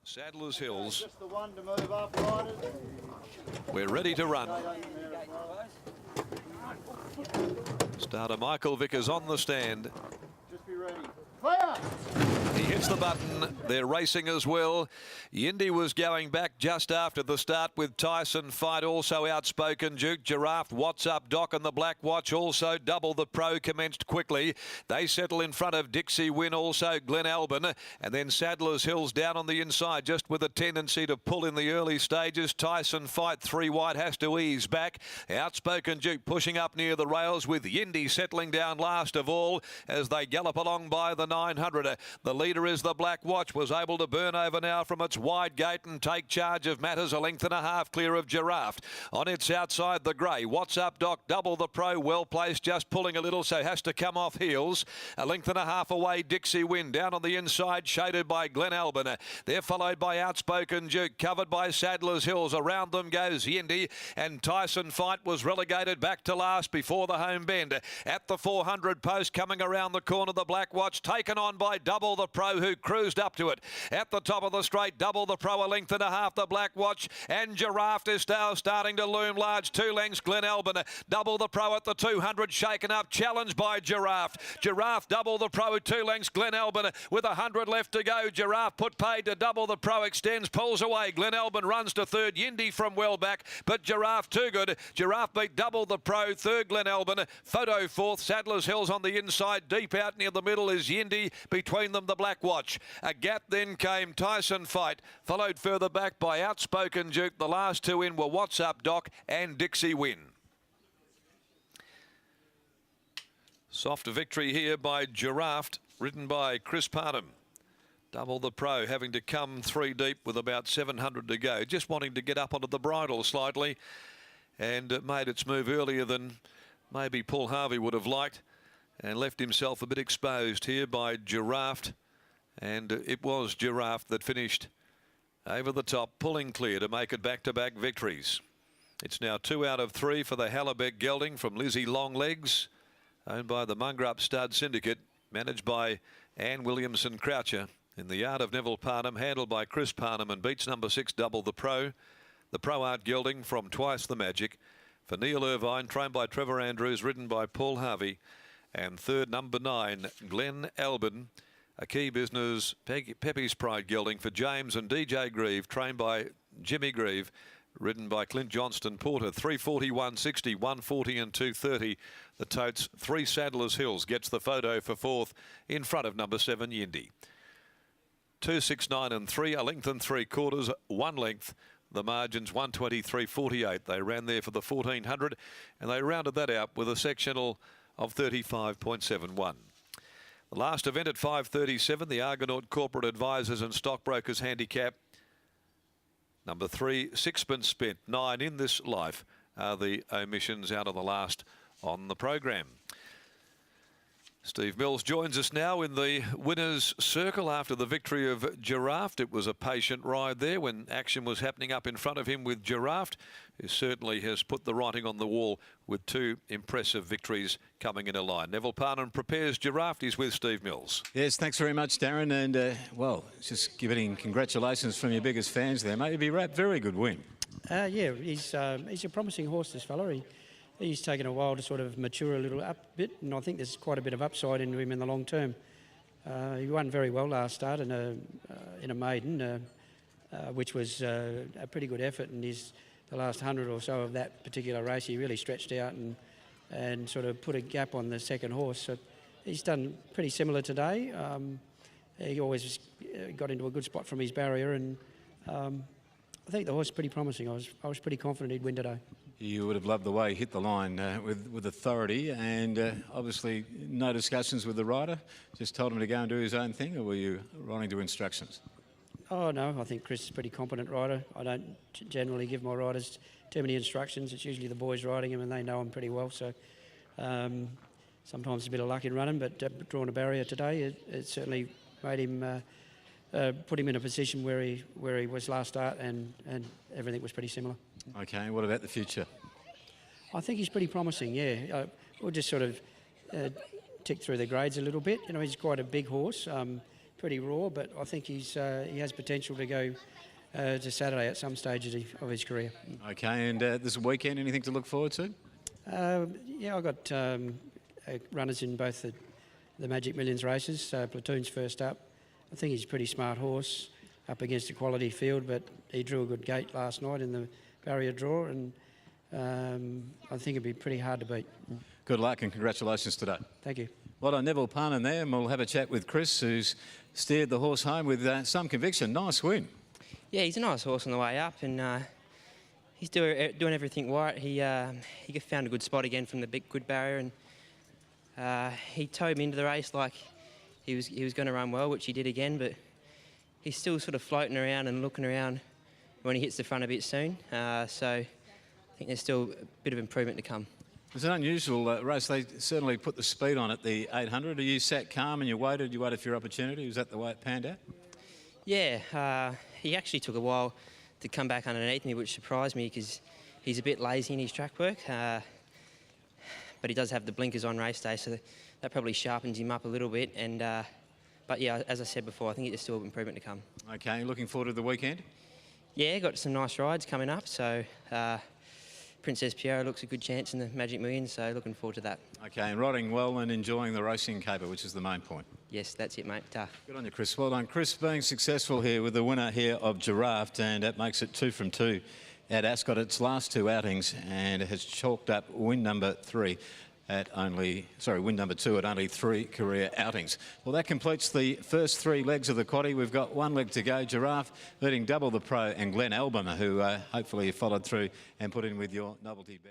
Sadler's Hills. Just the one to move up, riders. We're ready to run. Starter Michael Vickers on the stand. Just be ready. Fire! He hits the button. They're racing as well. Yindi was going back just after the start with Tyson Fight, also Outspoken Duke. Giraffe, What's Up Doc and the Black Watch, also Double the Pro commenced quickly. They settle in front of Dixie Win, also Glen Albin, and then Sadler's Hills down on the inside, just with a tendency to pull in the early stages. Tyson Fight, 3 wide, has to ease back. Outspoken Duke pushing up near the rails, with Yindi settling down last of all as they gallop along by the 900. The leader is the Black Watch, was able to burn over now from its wide gate and take charge of matters, a length and a half clear of Giraffe. On its outside, the grey. What's Up Doc, Double the Pro, well placed, just pulling a little, so has to come off heels. A length and a half away, Dixie Win. Down on the inside, shaded by Glen Albin. They're followed by Outspoken Duke, covered by Sadler's Hills. Around them goes Yindi, and Tyson Fight was relegated back to last before the home bend. At the 400 post, coming around the corner, the Black Watch, taken on by Double the Pro, who cruised up to it. At the top of the straight, Double the Pro, a length and a half, the Black Watch, and Giraffe is now starting to loom large. 2 lengths, Glen Albin. Double the Pro at the 200, shaken up, challenged by Giraffe. Giraffe, Double the Pro, 2 lengths, Glen Albin, with 100 left to go. Giraffe put paid to Double the Pro, extends, pulls away. Glen Albin runs to third. Yindi from well back, but Giraffe too good. Giraffe beat Double the Pro, third Glen Albin. Photo fourth. Sadler's Hills on the inside. Deep out near the middle is Yindi. Between them, the Black Watch. A gap then came Tyson Fight, followed further back by Outspoken Duke. The last 2 in were What's Up Doc and Dixie Win. Soft victory here by Giraffe, ridden by Chris Parnham. Double the Pro having to come 3 deep with about 700 to go, just wanting to get up onto the bridle slightly, and it made its move earlier than maybe Paul Harvey would have liked, and left himself a bit exposed here by Giraffe. And it was Giraffe that finished over the top, pulling clear to make it back-to-back victories. It's now 2 out of 3 for the Hallebeck gelding from Lizzie Longlegs, owned by the Mungrup Stud Syndicate, managed by Anne Williamson Croucher, in the yard of Neville Parnham, handled by Chris Parnham, and beats number 6, Double the Pro. The Pro Art gelding from Twice the Magic for Neil Irvine, trained by Trevor Andrews, ridden by Paul Harvey. And third, number 9, Glen Albin, a Key Business Pepe's Pride gelding for James and DJ Grieve, trained by Jimmy Grieve, ridden by Clint Johnston Porter. 340, 160, 140 and 230. The totes. 3 Sadler's Hills gets the photo for fourth in front of number 7 Yindi. 2, 6, 9 and 3, a length and 3/4, 1 length. The margins 123.48. They ran there for the 1400, and they rounded that out with a sectional of 35.71. The last event at 5:37, the Argonaut Corporate Advisors and Stockbrokers Handicap. Number 3, sixpence spent. 9 in this life are the omissions out of the last on the program. Steve Mills joins us now in the winner's circle after the victory of Giraffe. It was a patient ride there when action was happening up in front of him with Giraffe, who certainly has put the writing on the wall with 2 impressive victories coming in a line. Neville Parnham prepares Giraffe. He's with Steve Mills. Yes, thanks very much, Darren. And, well, just giving congratulations from your biggest fans there, mate. It'd be very good win. Yeah, he's a promising horse, this fella. He's taken a while to sort of mature a little up a bit, and I think there's quite a bit of upside into him in the long term. He won very well last start in a maiden, which was a pretty good effort, and the last 100 or so of that particular race, he really stretched out and sort of put a gap on the second horse. So he's done pretty similar today. He always got into a good spot from his barrier, and I think the horse is pretty promising. I was pretty confident he'd win today. You would have loved the way he hit the line with authority, and obviously no discussions with the rider. Just told him to go and do his own thing, or were you riding to instructions? Oh no, I think Chris is a pretty competent rider. I don't generally give my riders too many instructions. It's usually the boys riding him, and they know him pretty well. So sometimes a bit of luck in running, but drawing a barrier today, it certainly made him. Put him in a position where he was last start, and everything was pretty similar. Okay, what about the future? I think he's pretty promising, yeah. We'll just sort of tick through the grades a little bit. You know, he's quite a big horse. pretty raw, but I think he has potential to go to Saturday at some stage of his career. Okay, and this weekend, anything to look forward to? Yeah, I've got runners in both the Magic Millions races. Platoon's first up. I think he's a pretty smart horse up against a quality field, but he drew a good gate last night in the barrier draw, and I think it'd be pretty hard to beat. Good luck and congratulations today. Thank you. Well done, Neville Parnan there, and we'll have a chat with Chris, who's steered the horse home with some conviction. Nice win. Yeah, he's a nice horse on the way up, and he's doing everything right. He found a good spot again from the big good barrier, and he towed me into the race like he was going to run well, which he did again. But he's still sort of floating around and looking around when he hits the front a bit soon. So I think there's still a bit of improvement to come. It's an unusual race. They certainly put the speed on at the 800. You sat calm and you waited for your opportunity. Was that the way it panned out? Yeah, he actually took a while to come back underneath me, which surprised me because he's a bit lazy in his track work. But he does have the blinkers on race day, so that probably sharpens him up a little bit. And but yeah, as I said before, I think there's still improvement to come. Okay, looking forward to the weekend? Yeah, got some nice rides coming up. So Princess Piera looks a good chance in the Magic Millions, so looking forward to that. Okay, and riding well and enjoying the racing caper, which is the main point. Yes, that's it, mate. Ta. Good on you, Chris. Well done. Chris being successful here with the winner here of Giraffe, and that makes it 2 from 2 at Ascot. Its last 2 outings, and it has chalked up win number 2 at only 3 career outings. Well, that completes the first 3 legs of the quaddie. We've got 1 leg to go. Giraffe leading double the pro, and Glenn Album, who hopefully followed through and put in with your novelty bet.